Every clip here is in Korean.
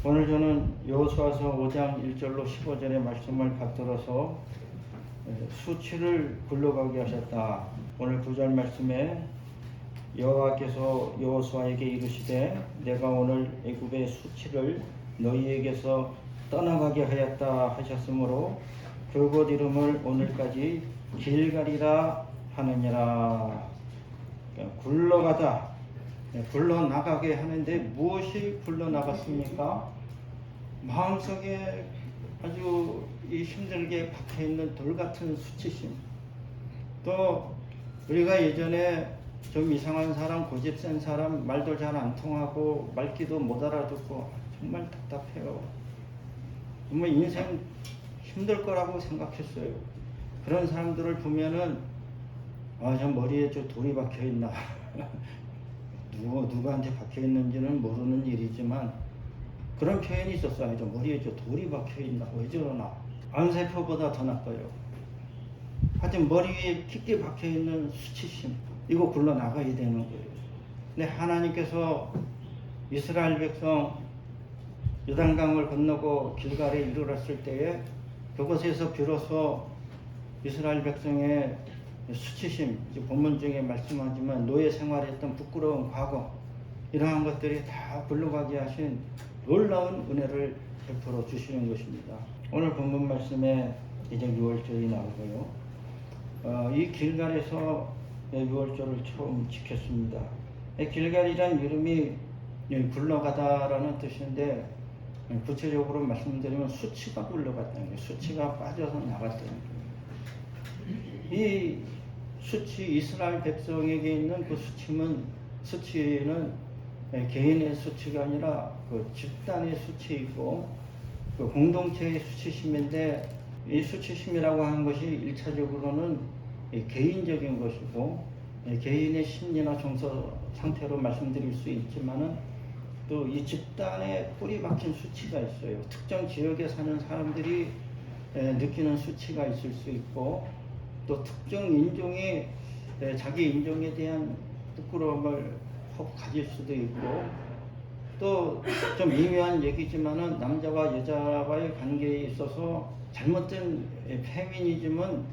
오늘 저는 여호수아서 5장 1절로 15절의 말씀을 받들어서 수치를 굴러가게 하셨다. 오늘 9절 말씀에 여호와께서 여호수아에게 이르시되 내가 오늘 애굽의 수치를 너희에게서 떠나가게 하였다 하셨으므로 그곳 이름을 오늘까지 길갈이라 하느니라. 굴러가다, 굴러나가게 하는데 무엇이 굴러나갔습니까? 마음속에 아주 힘들게 박혀있는 돌같은 수치심, 또 우리가 예전에 좀 이상한 사람, 고집센 사람, 말도 잘 안 통하고 말귀도 못 알아듣고 정말 답답해요. 정말 인생 힘들 거라고 생각했어요. 그런 사람들을 보면은 저 머리에 저 돌이 박혀 있나 누구한테 박혀 있는지는 모르는 일이지만 그런 표현이 있었어요. 저 머리에 저 돌이 박혀 있나, 왜 저러나. 암세포보다 더 나빠요. 하여튼 머리 위에 깊게 박혀 있는 수치심, 이거 굴러 나가야 되는 거예요. 근데 하나님께서 이스라엘 백성 요단강을 건너고 길갈에 이르렀을 때에 그곳에서 비로소 이스라엘 백성의 수치심, 본문 중에 말씀하지만 노예 생활했던 부끄러운 과거, 이러한 것들이 다 굴러가게 하신 놀라운 은혜를 베풀어 주시는 것입니다. 오늘 본문 말씀에 이제 6월절이 나오고요. 이 길갈에서 6월절을 처음 지켰습니다. 길갈이란 이름이 굴러가다라는 뜻인데, 구체적으로 말씀드리면 수치가 굴러갔다는 거예요. 수치가 빠져서 나갔다는 거예요. 이 수치, 이스라엘 백성에게 있는 그 수치는 개인의 수치가 아니라 그 집단의 수치이고 그 공동체의 수치심인데, 이 수치심이라고 하는 것이 1차적으로는 개인적인 것이고 개인의 심리나 정서 상태로 말씀드릴 수 있지만은 또 이 집단에 뿌리 박힌 수치가 있어요. 특정 지역에 사는 사람들이 느끼는 수치가 있을 수 있고, 또 특정 인종이 자기 인종에 대한 부끄러움을 혹 가질 수도 있고, 또 좀 미묘한 얘기지만은 남자와 여자와의 관계에 있어서 잘못된 페미니즘은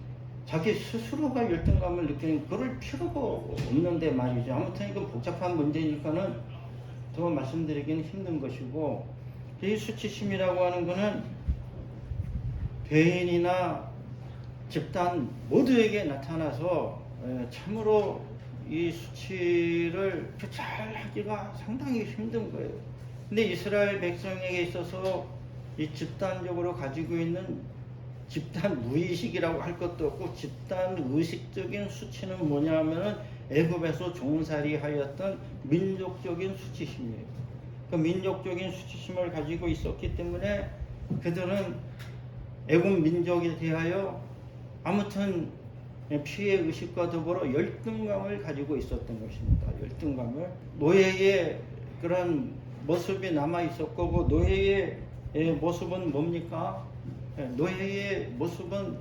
자기 스스로가 열등감을 느끼는, 그럴 필요가 없는데 말이죠. 아무튼 이건 복잡한 문제니까는 더 말씀드리기는 힘든 것이고, 이 수치심이라고 하는 거는 개인이나 집단 모두에게 나타나서 참으로 이 수치를 잘 하기가 상당히 힘든 거예요. 근데 이스라엘 백성에게 있어서 이 집단적으로 가지고 있는 집단 무의식이라고 할 것도 없고, 집단 의식적인 수치는 뭐냐면은 애굽에서 종살이 하였던 민족적인 수치심이에요. 그 민족적인 수치심을 가지고 있었기 때문에 그들은 애굽 민족에 대하여 아무튼 피해 의식과 더불어 열등감을 가지고 있었던 것입니다. 열등감을. 노예의 그런 모습이 남아 있었고, 그 노예의 모습은 뭡니까? 노예의 모습은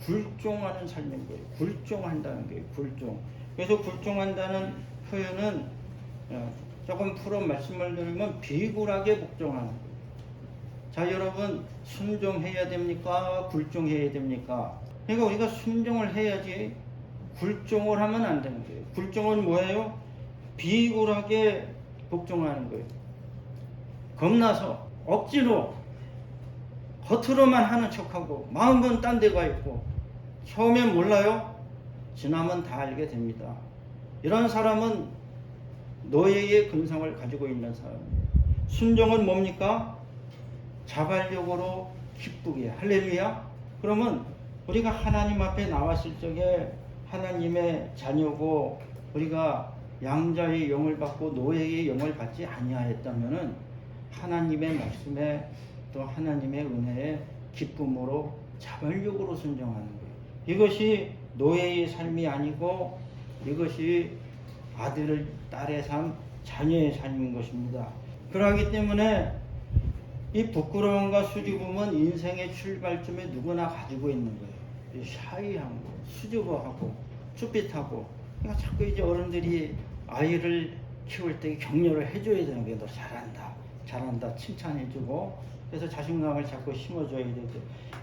굴종하는 삶인 거예요. 굴종한다는 거예요. 굴종. 그래서 굴종한다는 표현은 조금 풀어 말씀을 드리면 비굴하게 복종하는 거예요. 자, 여러분, 순종해야 됩니까? 굴종해야 됩니까? 그러니까 우리가 순종을 해야지 굴종을 하면 안 되는 거예요. 굴종은 뭐예요? 비굴하게 복종하는 거예요. 겁나서 억지로 겉으로만 하는 척하고 마음은 딴 데가 있고, 처음엔 몰라요. 지나면 다 알게 됩니다. 이런 사람은 노예의 근성을 가지고 있는 사람이에요. 순종은 뭡니까? 자발력으로 기쁘게. 할렐루야. 그러면 우리가 하나님 앞에 나왔을 적에 하나님의 자녀고 우리가 양자의 영을 받고 노예의 영을 받지 아니하였다면은 하나님의 말씀에 또 하나님의 은혜에 기쁨으로 자발력으로 순종하는 거예요. 이것이 노예의 삶이 아니고 이것이 아들, 딸의 삶, 자녀의 삶인 것입니다. 그러기 때문에 이 부끄러움과 수줍음은 인생의 출발점에 누구나 가지고 있는 거예요. 샤이한 거, 수줍어하고 쭈삣하고. 그러니까 자꾸 이제 어른들이 아이를 키울 때 격려를 해줘야 되는 거예요. 너 잘한다. 잘한다 칭찬해주고 그래서 자신감을 자꾸 심어줘야 되고.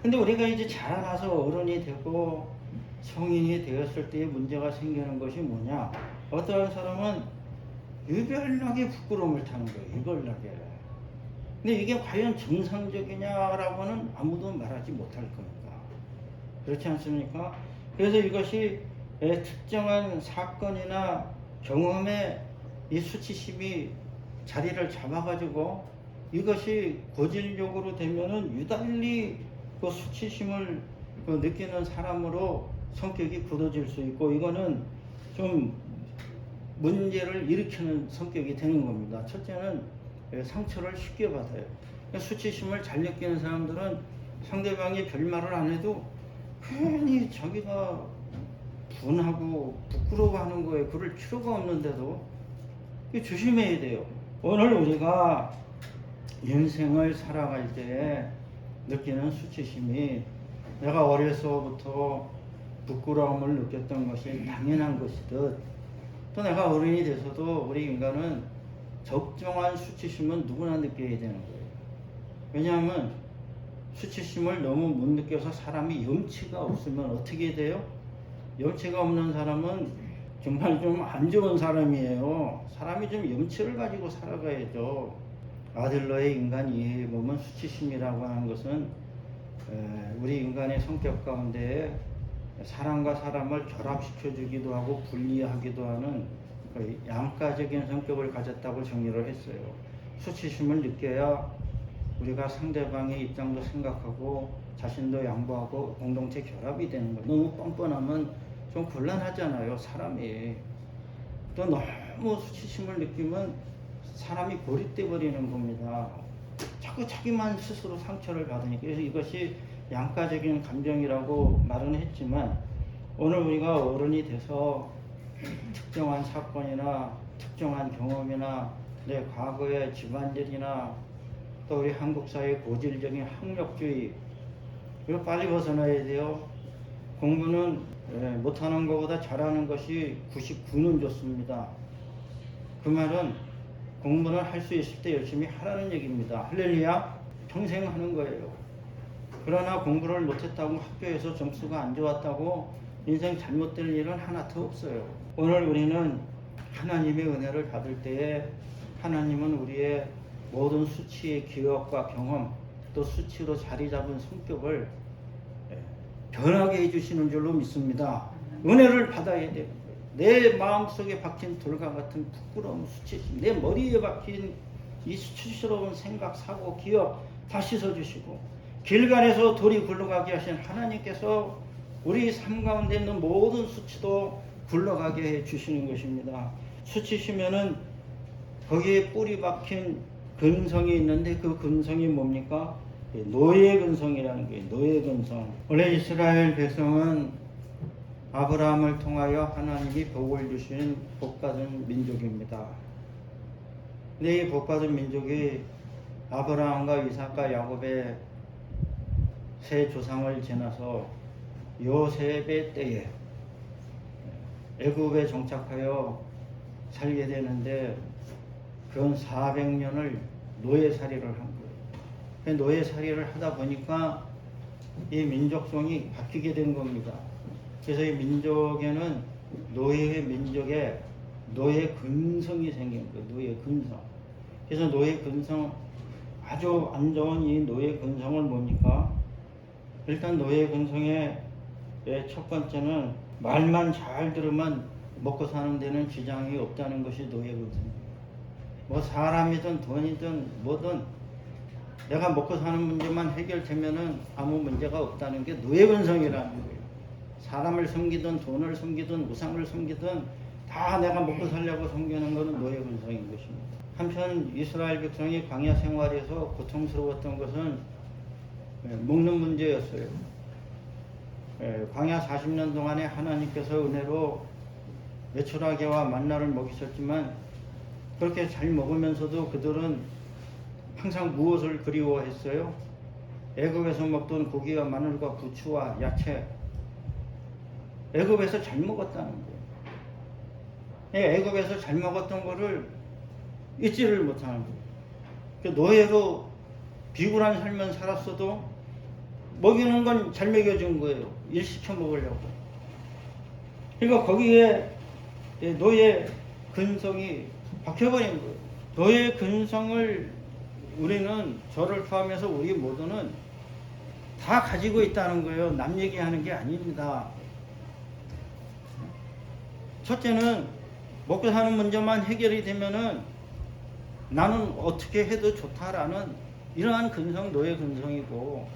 근데 우리가 이제 자라나서 어른이 되고 성인이 되었을 때의 문제가 생기는 것이 뭐냐? 어떠한 사람은 유별나게 부끄러움을 타는 거예요. 유별나게. 근데 이게 과연 정상적이냐라고는 아무도 말하지 못할 겁니다. 그렇지 않습니까? 그래서 이것이 특정한 사건이나 경험에 이 수치심이 자리를 잡아가지고 이것이 고질적으로 되면은 유달리 그 수치심을 느끼는 사람으로 성격이 굳어질 수 있고, 이거는 좀 문제를 일으키는 성격이 되는 겁니다. 첫째는 상처를 쉽게 받아요. 수치심을 잘 느끼는 사람들은 상대방이 별말을 안 해도 괜히 자기가 분하고 부끄러워하는 거에 그럴 필요가 없는데도 조심해야 돼요. 오늘 우리가 인생을 살아갈 때 느끼는 수치심이 내가 어려서부터 부끄러움을 느꼈던 것이 당연한 것이듯, 또 내가 어른이 돼서도 우리 인간은 적정한 수치심은 누구나 느껴야 되는 거예요. 왜냐하면 수치심을 너무 못 느껴서 사람이 염치가 없으면 어떻게 돼요? 염치가 없는 사람은 정말 좀 안 좋은 사람이에요. 사람이 좀 염치를 가지고 살아가야죠. 아들러의 인간 이해에 보면 수치심이라고 하는 것은 우리 인간의 성격 가운데 사람과 사람을 결합시켜 주기도 하고 분리하기도 하는 양가적인 성격을 가졌다고 정리를 했어요. 수치심을 느껴야 우리가 상대방의 입장도 생각하고 자신도 양보하고 공동체 결합이 되는 거예요. 너무 뻔뻔하면 좀 곤란하잖아요, 사람이. 또 너무 수치심을 느끼면 사람이 고립돼 버리는 겁니다. 자꾸 자기만 스스로 상처를 받으니까. 그래서 이것이 양가적인 감정이라고 말은 했지만, 오늘 우리가 어른이 돼서 특정한 사건이나 특정한 경험이나 내 과거의 집안일이나 또 우리 한국 사회의 고질적인 학력주의, 이거 빨리 벗어나야 돼요. 공부는 못하는 것보다 잘하는 것이 99는 좋습니다. 그 말은 공부는 할 수 있을 때 열심히 하라는 얘기입니다. 할렐루야. 평생 하는 거예요. 그러나 공부를 못했다고 학교에서 점수가 안 좋았다고 인생 잘못될 일은 하나도 없어요. 오늘 우리는 하나님의 은혜를 받을 때에 하나님은 우리의 모든 수치의 기억과 경험, 또 수치로 자리 잡은 성격을 변하게 해주시는 줄로 믿습니다. 은혜를 받아야 돼요. 내 마음속에 박힌 돌과 같은 부끄러움, 수치심, 내 머리에 박힌 이 수치스러운 생각, 사고, 기억 다 씻어주시고, 길간에서 돌이 굴러가게 하신 하나님께서 우리 삶 가운데 있는 모든 수치도 굴러가게 해주시는 것입니다. 수치시면은 거기에 뿌리 박힌 근성이 있는데, 그 근성이 뭡니까? 노예 근성이라는 거예요. 노예 근성. 원래 이스라엘 백성은 아브라함을 통하여 하나님이 복을 주신 복받은 민족입니다. 근데 이 복받은 민족이 아브라함과 이삭과 야곱의 세 조상을 지나서 요셉의 때에 애굽에 정착하여 살게 되는데, 그 400년을 노예살이를 한 거예요. 노예살이를 하다 보니까 이 민족성이 바뀌게 된 겁니다. 그래서 이 민족에는 노예 민족에 노예 근성이 생긴 거예요. 노예 근성. 그래서 노예 근성, 아주 안 좋은 이 노예 근성을 뭡니까? 일단 노예 근성의 첫 번째는 말만 잘 들으면 먹고 사는 데는 지장이 없다는 것이 노예 근성이에요. 뭐 사람이든 돈이든 뭐든 내가 먹고 사는 문제만 해결되면은 아무 문제가 없다는 게 노예 근성이라는 거예요. 사람을 섬기든 돈을 섬기든 우상을 섬기든 다 내가 먹고 살려고 섬기는 것은 노예 근성인 것입니다. 한편 이스라엘 백성이 광야 생활에서 고통스러웠던 것은 먹는 문제였어요. 광야 40년 동안에 하나님께서 은혜로 메추라기와 만나를 먹이셨지만, 그렇게 잘 먹으면서도 그들은 항상 무엇을 그리워했어요? 애굽에서 먹던 고기와 마늘과 부추와 야채, 애굽에서 잘 먹었다는 거예요. 애굽에서 잘 먹었던 거를 잊지를 못하는 거예요. 그 노예로 비굴한 삶을 살았어도 먹이는 건 잘 먹여준 거예요. 일 시켜 먹으려고. 그러니까 거기에 노예 근성이 박혀버린 거예요. 노예 근성을 우리는 저를 포함해서 우리 모두는 다 가지고 있다는 거예요. 남 얘기하는 게 아닙니다. 첫째는 먹고 사는 문제만 해결이 되면은 나는 어떻게 해도 좋다라는 이러한 근성, 노예 근성이고,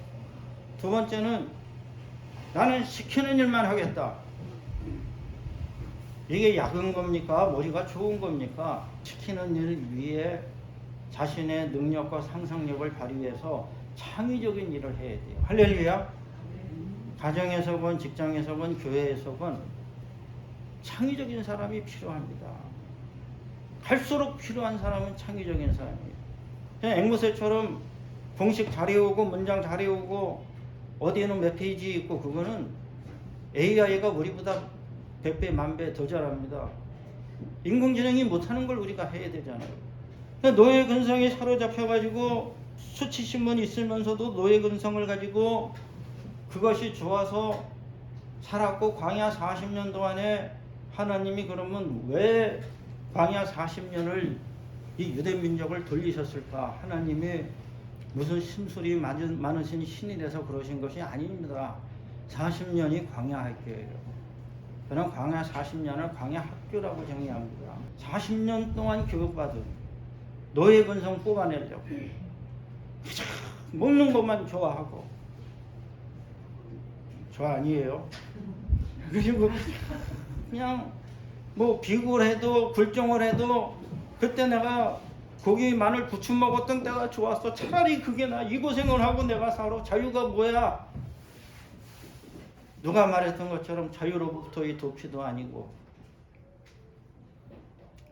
두 번째는 나는 시키는 일만 하겠다. 이게 약은 겁니까? 머리가 좋은 겁니까? 시키는 일 위에 자신의 능력과 상상력을 발휘해서 창의적인 일을 해야 돼요. 할렐루야. 가정에서건 직장에서건 교회에서건 창의적인 사람이 필요합니다. 갈수록 필요한 사람은 창의적인 사람이에요. 그냥 앵무새처럼 공식 잘 외우고 문장 잘 외우고 어디에는 몇 페이지 있고, 그거는 AI가 우리보다 100배, 10,000배 더 잘합니다. 인공지능이 못하는 걸 우리가 해야 되잖아요. 노예 근성이 사로잡혀가지고 수치심은 있으면서도 노예 근성을 가지고 그것이 좋아서 살았고, 광야 40년 동안에 하나님이 그러면 왜 광야 40년을 이 유대 민족을 돌리셨을까? 하나님이 무슨 심술이 많으신 신이 돼서 그러신 것이 아닙니다. 40년이 광야 학교예요. 저는 광야 40년을 광야 학교라고 정의합니다. 40년 동안 교육받은 노예 근성 뽑아내려고 먹는 것만 좋아하고, 저 아니에요. 그리고 그냥 뭐 비굴해도 굴종을 해도 그때 내가 고기 마늘 부추 먹었던 때가 좋았어. 차라리 그게 나. 이 고생을 하고 내가 살아. 자유가 뭐야? 누가 말했던 것처럼 자유로부터의 도피도 아니고,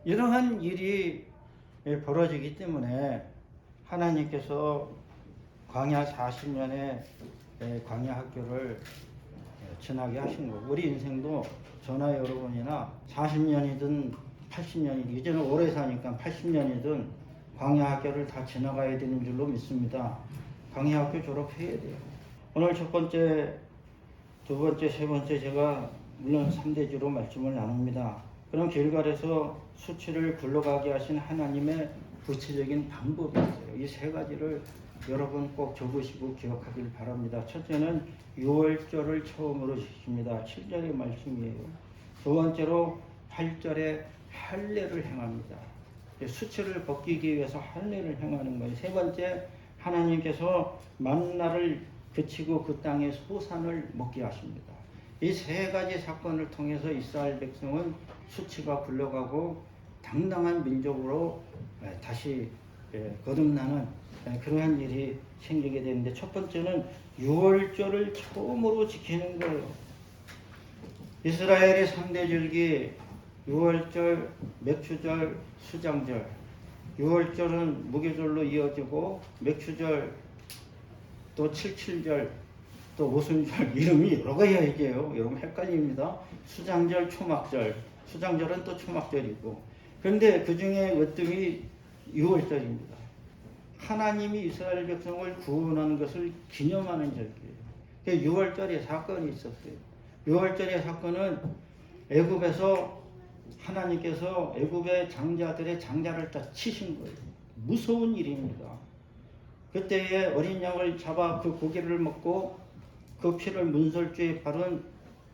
이러한 일이 벌어지기 때문에 하나님께서 광야 40년의 광야 학교를 지나게 하신 거고, 우리 인생도 저나 여러분이나 40년이든 80년이든, 이제는 오래 사니까 80년이든 광야 학교를 다 지나가야 되는 줄로 믿습니다. 광야 학교 졸업해야 돼요. 오늘 첫 번째, 두 번째, 세 번째 제가 물론 3대주로 말씀을 나눕니다. 그럼 길갈에서 수치를 굴러가게 하신 하나님의 구체적인 방법이 있어요. 이 세 가지를 여러분 꼭 적으시고 기억하길 바랍니다. 첫째는 유월절을 처음으로 지킵니다. 7절의 말씀이에요. 두 번째로 8절에 할례를 행합니다. 수치를 벗기기 위해서 할례를 행하는 거예요. 세 번째, 하나님께서 만나를 그치고 그 땅에 소산을 먹게 하십니다. 이 세 가지 사건을 통해서 이스라엘 백성은 수치가 굴러가고 당당한 민족으로 다시 거듭나는 그러한 일이 생기게 되는데, 첫 번째는 유월절을 처음으로 지키는 거예요. 이스라엘의 3대 절기, 유월절, 맥추절, 수장절. 유월절은 무교절로 이어지고, 맥추절, 또 칠칠절, 또 오순절, 이름이 여러 가지예요. 여러분 헷갈립니다. 수장절, 초막절. 수장절은 또 초막절이고. 그런데 그 중에 으뜸이 유월절입니다. 하나님이 이스라엘 백성을 구원한 것을 기념하는 절기예요. 유월절에 사건이 있었어요. 유월절의 사건은 애굽에서 하나님께서 애굽의 장자들의 장자를 다 치신 거예요. 무서운 일입니다. 그때에 어린 양을 잡아 그 고기를 먹고 그 피를 문설주에 바른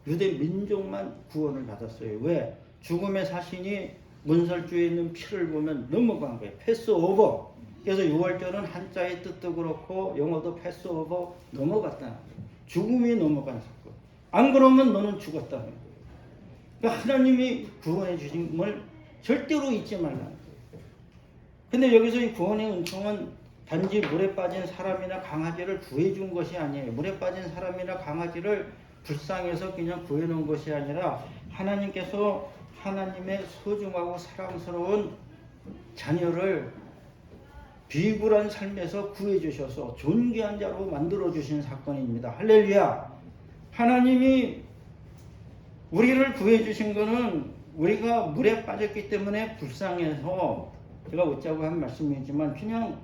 유대 민족만 구원을 받았어요. 왜? 죽음의 사신이 문설주에 있는 피를 보면 넘어간 거예요. 패스오버. 그래서 6월절은 한자의 뜻도 그렇고 영어도 패스오버, 넘어갔다는 거예요. 죽음이 넘어간 사건. 안 그러면 너는 죽었다는 거예요. 그러니까 하나님이 구원해 주신 걸 절대로 잊지 말라는 거예요. 근데 여기서 이 구원의 은총은 단지 물에 빠진 사람이나 강아지를 구해준 것이 아니에요. 물에 빠진 사람이나 강아지를 불쌍해서 그냥 구해놓은 것이 아니라 하나님께서 하나님의 소중하고 사랑스러운 자녀를 비굴한 삶에서 구해주셔서 존귀한 자로 만들어주신 사건입니다. 할렐루야. 하나님이 우리를 구해주신 것은 우리가 물에 빠졌기 때문에 불쌍해서, 제가 어쩌고 한 말씀이지만 그냥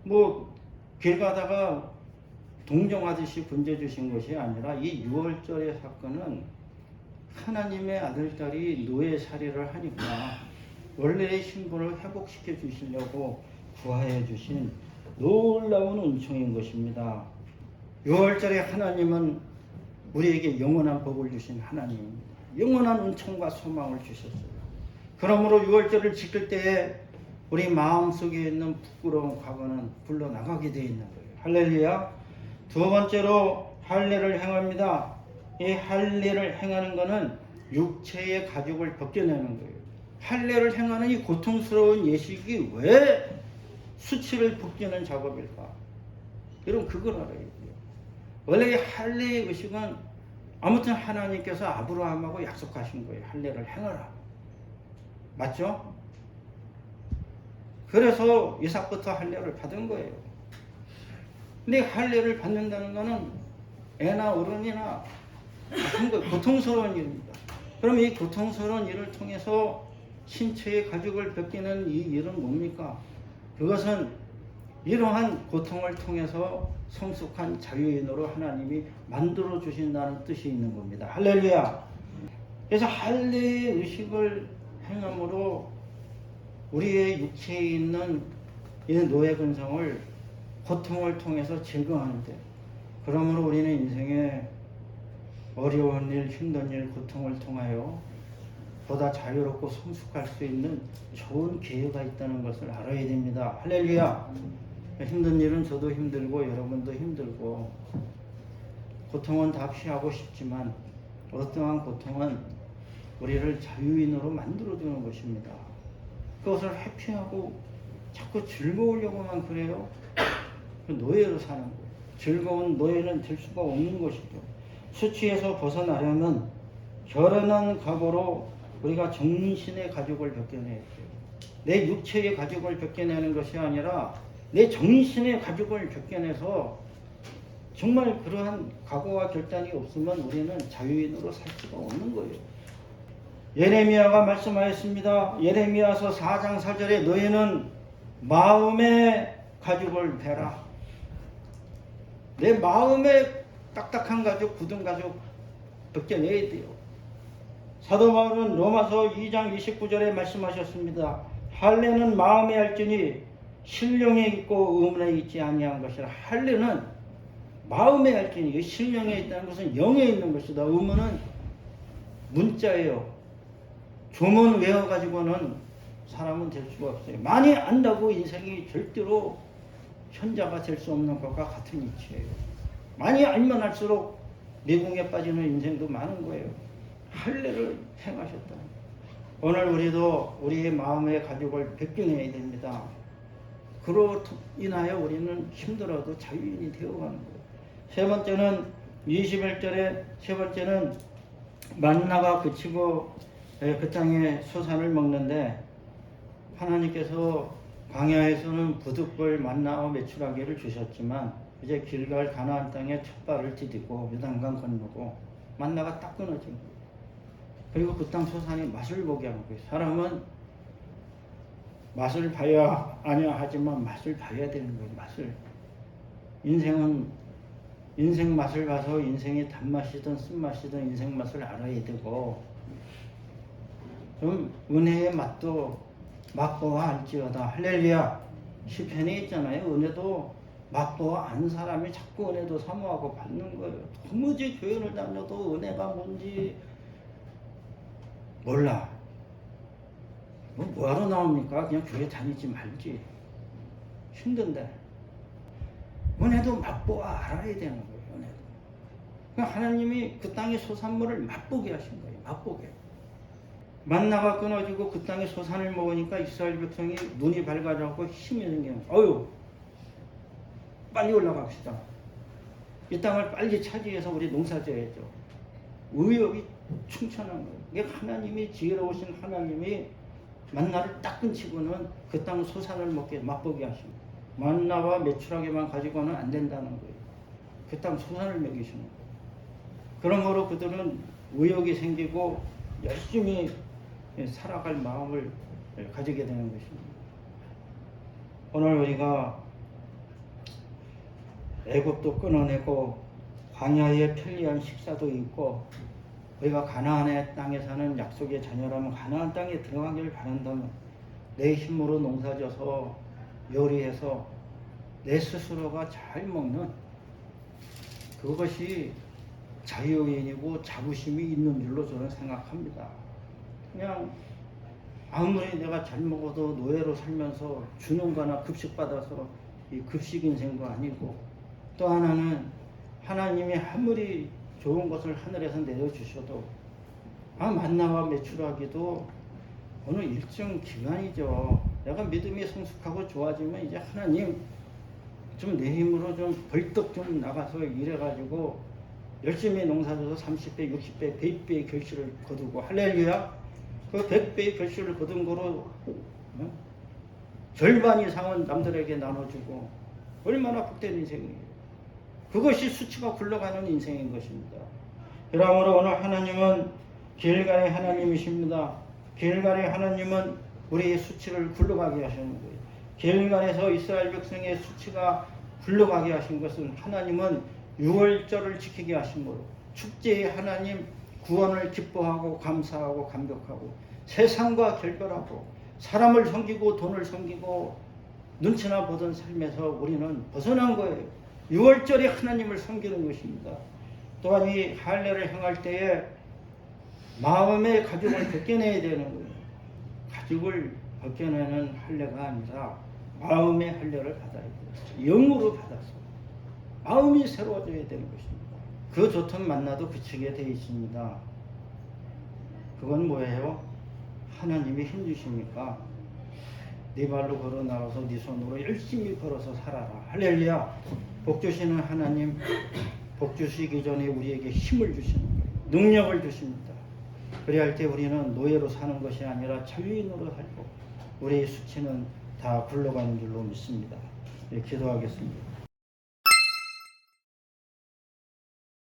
뭐 길 가다가 동정하듯이 분재 주신 것이 아니라 이 유월절의 사건은 하나님의 아들딸이 노예살이를 하니까 원래의 신분을 회복시켜 주시려고 구하여 주신 놀라운 은총인 것입니다. 6월절에 하나님은 우리에게 영원한 복을 주신 하나님입니다. 영원한 은총과 소망을 주셨어요. 그러므로 6월절을 지킬 때에 우리 마음속에 있는 부끄러운 과거는 불러나가게 되어 있는 거예요. 할렐루야. 두 번째로 할례를 행합니다. 이 할례를 행하는 것은 육체의 가죽을 벗겨내는 거예요. 할례를 행하는 이 고통스러운 예식이 왜 수치를 벗기는 작업일까? 여러분 그걸 알아야 돼요. 원래 이 할례의 의식은 아무튼 하나님께서 아브라함하고 약속하신 거예요. 할례를 행하라. 맞죠? 그래서 이삭부터 할례를 받은 거예요. 근데 할례를 받는다는 것은 애나 어른이나 같은 거 고통스러운 일입니다. 그럼 이 고통스러운 일을 통해서 신체의 가죽을 벗기는 이 일은 뭡니까? 그것은 이러한 고통을 통해서 성숙한 자유인으로 하나님이 만들어 주신다는 뜻이 있는 겁니다. 할렐루야. 그래서 할례의 의식을 행함으로 우리의 육체에 있는 이 노예 근성을 고통을 통해서 제거하는데, 그러므로 우리는 인생에 어려운 일, 힘든 일, 고통을 통하여 보다 자유롭고 성숙할 수 있는 좋은 기회가 있다는 것을 알아야 됩니다. 할렐루야. 힘든 일은 저도 힘들고 여러분도 힘들고 고통은 다 피하고 싶지만 어떠한 고통은 우리를 자유인으로 만들어주는 것입니다. 그것을 회피하고 자꾸 즐거우려고만 그래요. 그 노예로 사는 거예요. 즐거운 노예는 될 수가 없는 것이죠. 수치에서 벗어나려면 결연한 각오로 우리가 정신의 가죽을 벗겨내야 돼요. 내 육체의 가죽을 벗겨내는 것이 아니라 내 정신의 가죽을 벗겨내서 정말 그러한 각오와 결단이 없으면 우리는 자유인으로 살 수가 없는 거예요. 예레미야가 말씀하였습니다. 예레미야서 4장 4절에 너희는 마음의 가죽을 베라. 내 마음의 딱딱한 가죽, 굳은 가죽 벗겨내야 돼요. 사도 바울은 로마서 2장 29절에 말씀하셨습니다. 할례는 마음에 할지니 신령에 있고 의문에 있지 아니한 것이라. 할례는 마음에 할지니, 신령에 있다는 것은 영에 있는 것이다. 의문은 문자예요. 조문 외워가지고는 사람은 될 수가 없어요. 많이 안다고 인생이 절대로 현자가 될 수 없는 것과 같은 이치예요. 많이 알면 할수록 미궁에 빠지는 인생도 많은 거예요. 할례를 행하셨다. 오늘 우리도 우리의 마음의 가죽을 벗겨내야 됩니다. 그로 인하여 우리는 힘들어도 자유인이 되어가는 거예요. 세 번째는 21절에 세 번째는 만나가 그치고 그 땅에 소산을 먹는데, 하나님께서 광야에서는 부득불 만나와 메추라기를 주셨지만 이제 길갈 가나안 땅에 첫 발을 디디고 요단강 건너고 만나가 딱 끊어진 거예요. 그리고 그 땅 소산이 맛을 보게 한 거예요. 사람은 맛을 봐야 아니야 하지만 맛을 봐야 되는 거예요. 맛을. 인생은 인생 맛을 봐서 인생의 단맛이든 쓴맛이든 인생 맛을 알아야 되고, 좀 은혜의 맛도 맛보아 알지어다. 할렐루야. 시편에 있잖아요. 은혜도 맛보아 아는 사람이 자꾸 은혜도 사모하고 받는 거예요. 도무지 교회를 다녀도 은혜가 뭔지 몰라. 뭐하러 나옵니까? 그냥 교회 다니지 말지. 힘든데. 은혜도 맛보아 알아야 되는 거예요. 은혜도. 그러니까 하나님이 그 땅의 소산물을 맛보게 하신 거예요. 맛보게. 만나가 끊어지고 그 땅의 소산을 먹으니까 이스라엘 백성이 눈이 밝아져서 힘이 생기는 거예요. 어휴, 빨리 올라갑시다. 이 땅을 빨리 차지해서 우리 농사 지어야죠. 의욕이 충천한 거예요. 이게 하나님이 지혜로우신 하나님이 만나를 딱 끊치고는 그 땅 소산을 먹게 맛보게 하신 거예요. 만나와 메추라기만 가지고는 안 된다는 거예요. 그 땅 소산을 먹이시는 거예요. 그러므로 그들은 의욕이 생기고 열심히 살아갈 마음을 가지게 되는 것입니다. 오늘 우리가 애굽도 끊어내고 광야에 편리한 식사도 있고 우리가 가나안의 땅에 사는 약속의 자녀라면 가나안 땅에 들어가기를 바란다면 내 힘으로 농사져서 요리해서 내 스스로가 잘 먹는 그것이 자유인이고 자부심이 있는 일로 저는 생각합니다. 그냥 아무리 내가 잘 먹어도 노예로 살면서 주는 거나 급식 받아서 이 급식 인생도 아니고, 또 하나는 하나님이 아무리 좋은 것을 하늘에서 내려주셔도 만나와 매출하기도 어느 일정 기간이죠. 내가 믿음이 성숙하고 좋아지면 이제 하나님 좀 내 힘으로 좀 벌떡 좀 나가서 일해가지고 열심히 농사져서 30배, 60배, 100배의 결실을 거두고, 할렐루야. 그 100배의 결실을 거둔 거로 절반 이상은 남들에게 나눠주고 얼마나 복된 인생이에요. 그것이 수치가 굴러가는 인생인 것입니다. 그러므로 오늘 하나님은 길갈의 하나님이십니다. 길갈의 하나님은 우리의 수치를 굴러가게 하시는 거예요. 길갈에서 이스라엘 백성의 수치가 굴러가게 하신 것은 하나님은 유월절을 지키게 하신 거로, 축제의 하나님 구원을 기뻐하고 감사하고 감격하고 세상과 결별하고 사람을 섬기고 돈을 섬기고 눈치나 보던 삶에서 우리는 벗어난 거예요. 유월절에 하나님을 섬기는 것입니다. 또한 이 할례를 행할 때에 마음의 가죽을 벗겨내야 되는 거예요. 가죽을 벗겨내는 할례가 아니라 마음의 할례를 받아야 돼요. 영으로 받아서 마음이 새로워져야 되는 것입니다. 그 좋던 만나도 그치게 되어 있습니다. 그건 뭐예요? 하나님이 힘주시니까 네 발로 걸어 나가서 네 손으로 열심히 걸어서 살아라. 할렐루야. 복 주시는 하나님, 복 주시기 전에 우리에게 힘을 주시는 거예요. 능력을 주십니다. 그래야 할 때 우리는 노예로 사는 것이 아니라 자유인으로 살고 우리의 수치는 다 굴러가는 줄로 믿습니다. 네, 기도하겠습니다.